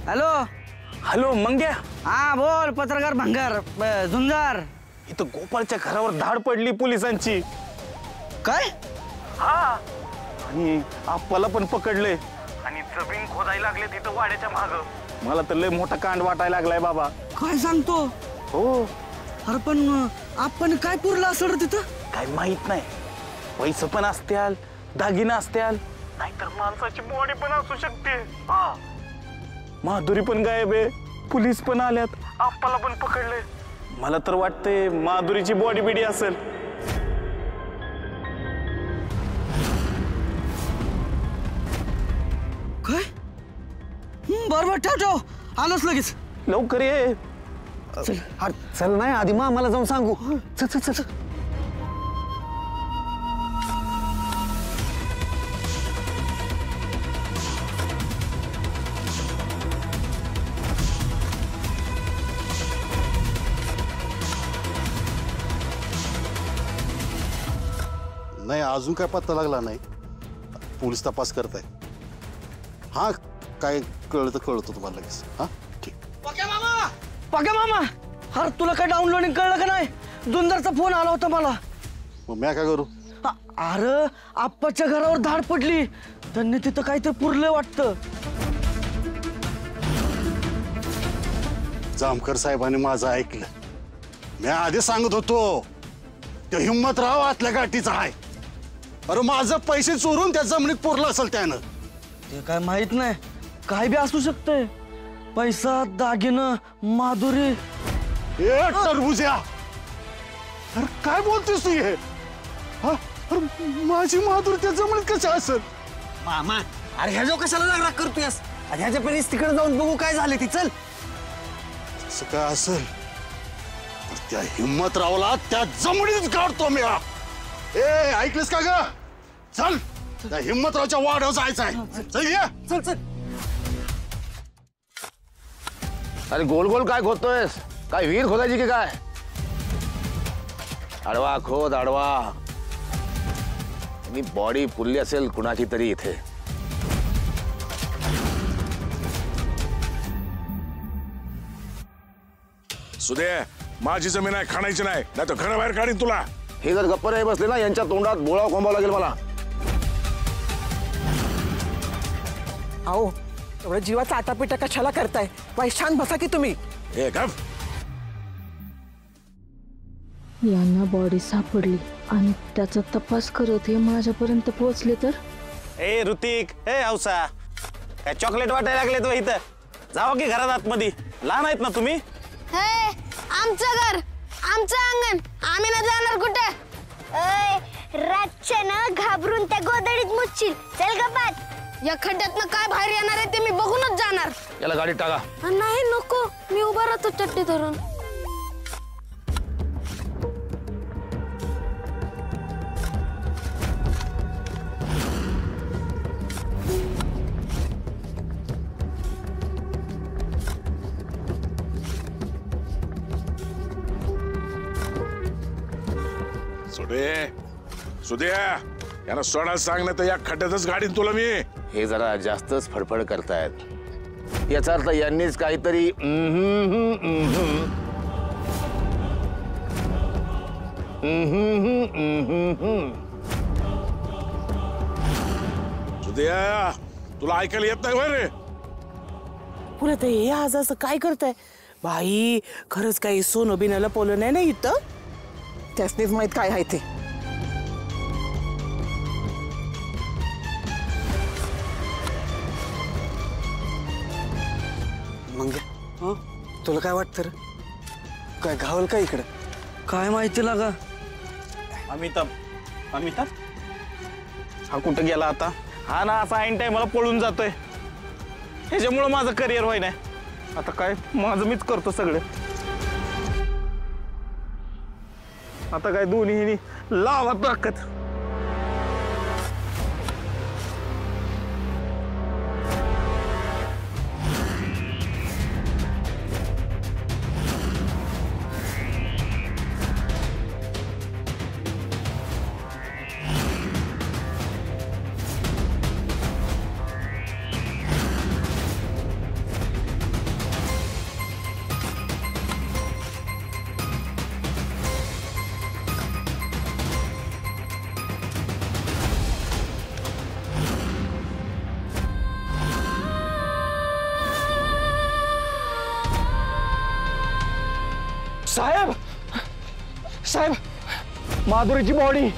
Hello hello मंग्या. हा बोल पत्रकार भंगार झुंजार. इथं गोपाळच्या घरावर धाड पडली पोलिसांची. काय? हा आणि आप्पाला पण पकडले आणि जमीन खोदायला लागले तिथं वाड्याच्या माग. मला तर लय मोठा कांड वाटायला लागलाय बाबा. काय सांगतो? हो. अरे पण आपण काय पुरलं असं रे तिथं? काय माहित नाही. पैसे पण असत्याल, दागिना असत्याल, नाहीतर माणसाची बॉडी पण असू शकते. माधुरी पण गायब आहे, पोलीस पण आल्यात, आप्पाला पण पकडले. मला तर वाटतंय माधुरीची बॉडी बिडी असेल. काय? बरोबर ठेव ठेव, आलोच लगेच. लवकर ये. चल नाही आधी मग आम्हाला जाऊन सांगू. चल चल चल. नाही अजून काय पत्ता लागला नाही. पोलीस तपास करताय. हा काय कळतं कळतं तुम्हाला लगेच. हा ठीक. पक्या मामा अरे तुला काय डाउनलोडिंग कळलं का नाही? जुंदरचा फोन आला होता मला. मग मी काय करू? अरे आप्पाच्या घरावर धाड पडली, त्यांनी तिथं काहीतरी पुरलं वाटतं. जामकर साहेबांनी माझं ऐकलं. मी आधी सांगत होतो तो हिम्मतराव आतल्या गाठीचा आहे. अरे माझं पैसे चोरून त्या जमिनीत पुरलं असेल त्यानं. ते काय माहित नाही, काय बी असू शकतंय. पैसा, दागिनं, माधुरी. ए टरबुज्या, अरे काय बोलतोस तू हे? हा? अरे माझी माधुरी त्या जमिनीत कशी असेल? मामा अरे ह्या जो कशाला राग करतोयस? ह्याच्या पहिलेच तिकडे जाऊन बघू काय झाले ती. चल. असं काय असेल त्या हिम्मतरावला त्या जमिनीत काढतो मी. ए ऐकलंस का ग? चल त्या हिम्मतरावच्या वाड्यावर जायचं आहे. चल ये. चल चल. अरे गोल गोल काय खोदतोयस? काय विहीर खोदायची की काय? आडवा खोद आडवा. मी बॉडी पुरली असेल कुणाची तरी इथे. सुदे माझी जमीन आहे, खाणायची नाही, नाही तर घराबाहेर काढीन तुला. हे जर गप्प नाही बसले ना, यांच्या तोंडात बोळा कोंबावं लागेल मला. आओ एवढं जीवाचा आटापिटा कशाला करताय? बाई शांत बसा की तुम्ही. हे गप. यांना बॉडी सापडली आणि त्याचा तपास करत हे माझ्यापर्यंत पोहोचले तर? ए ऋतिक, ए औसा, काय चॉकलेट वाटायला लागले तो इथं? जावा की घरात आतमध्ये. लहान आहेत ना तुम्ही? हे आमचं घर, आमचं अंगण, आम्ही न जाणार कुठे? रातच्यानं घाबरून त्या गोदडीत मुच्छील. चल गप्पात. या खड्ड्यातनं काय बाहेर येणार आहे ते मी बघूनच जाणार. याला गाडीत टाका. नाही नको, मी उभा राहतो चट्टी धरून. सुद्या यांना सोडायला सांग, ना तर या खड्ड्यातच गाडीन तुला मी. हे जरा जास्तच फडफड करतायत. याचा अर्थ यांनीच काहीतरी सुद्या तुला ऐकायला येत नाही रे? पुढे ते हे आज असं काय करताय? बाई खरंच काही सोनं बिनाला पोलं नाही ना इथं? त्यासनीच माहित काय आहे ते. मंग्या तुला काय वाटतं रे? काय घावल का इकडं? काय माहिती लागा. अमिताभ, अमिताभ हा कुठं गेला आता? हा ना असा ऐन टाइम मला पळून जातोय. ह्याच्यामुळं माझं करिअर व्हाय नाही. आता काय माझं मीच करतो सगळं. आता काय दोन्ही लावा ताकद. साहेब साहेब माधुरीची बॉडी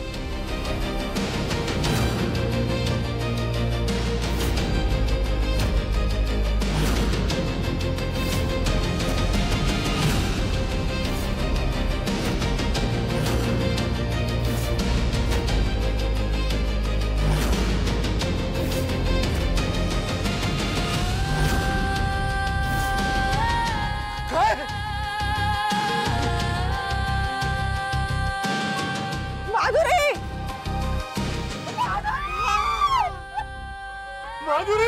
माधुरी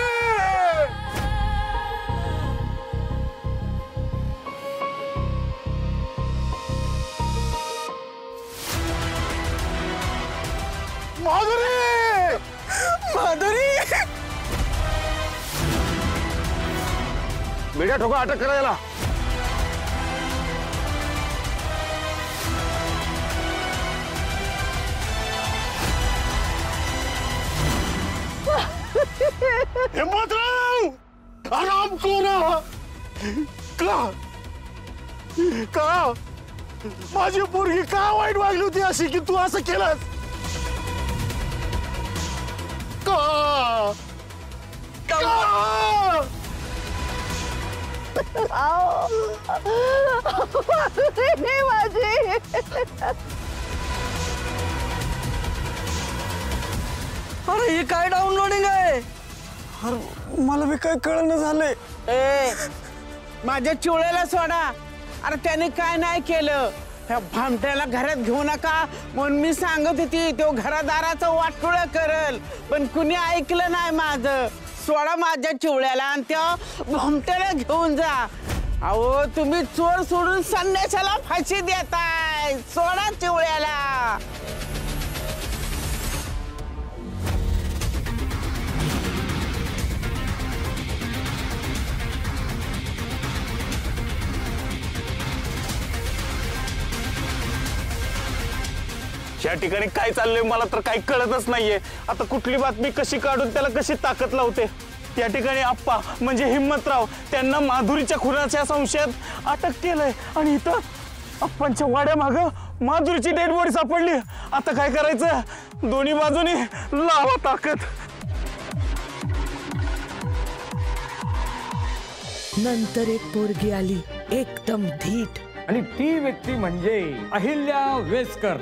माधुरी माधुरी मीडिया ठोका अटक करा याला. हिम्मतराव आराम करा. का माझी पोरगी का वाईट वागली होती अशी की तू असं केलंस का? अरे हे काय डाउनलोडिंग आहे? अरे मला बी काय कळणं झालंय. ए माझ्या चिवळ्याला सोडा. अरे त्याने काय नाही केलं. ह्या भामट्याला घरात घेऊ नका म्हणून मी सांगत होती तो घरादाराचं वाटोळ करल, पण कुणी ऐकलं नाही माझं. सोडा माझ्या चिवळ्याला आणि त्या भामट्याला घेऊन जा. अहो तुम्ही चोर सोडून संन्याशाला फाशी देताय. सोडा चिवळ्याला. या ठिकाणी काय चाललंय मला तर काही कळतच नाहीये. आता कुठली बातमी कशी काढून त्याला कशी ताकद लावते. या ठिकाणी आप्पा म्हणजे हिम्मतराव त्यांना माधुरीच्या खुनाच्या संशयात अटक केलंय आणि इथं आप्पांच्या वाड्या माग माधुरीची डेड बॉडी सापडली. आता काय करायचं? दोन्ही बाजूनी लावा ताकद. नंतर एक पोरगी आली एकदम धीट आणि ती व्यक्ती म्हणजे अहिल्या वेसकर.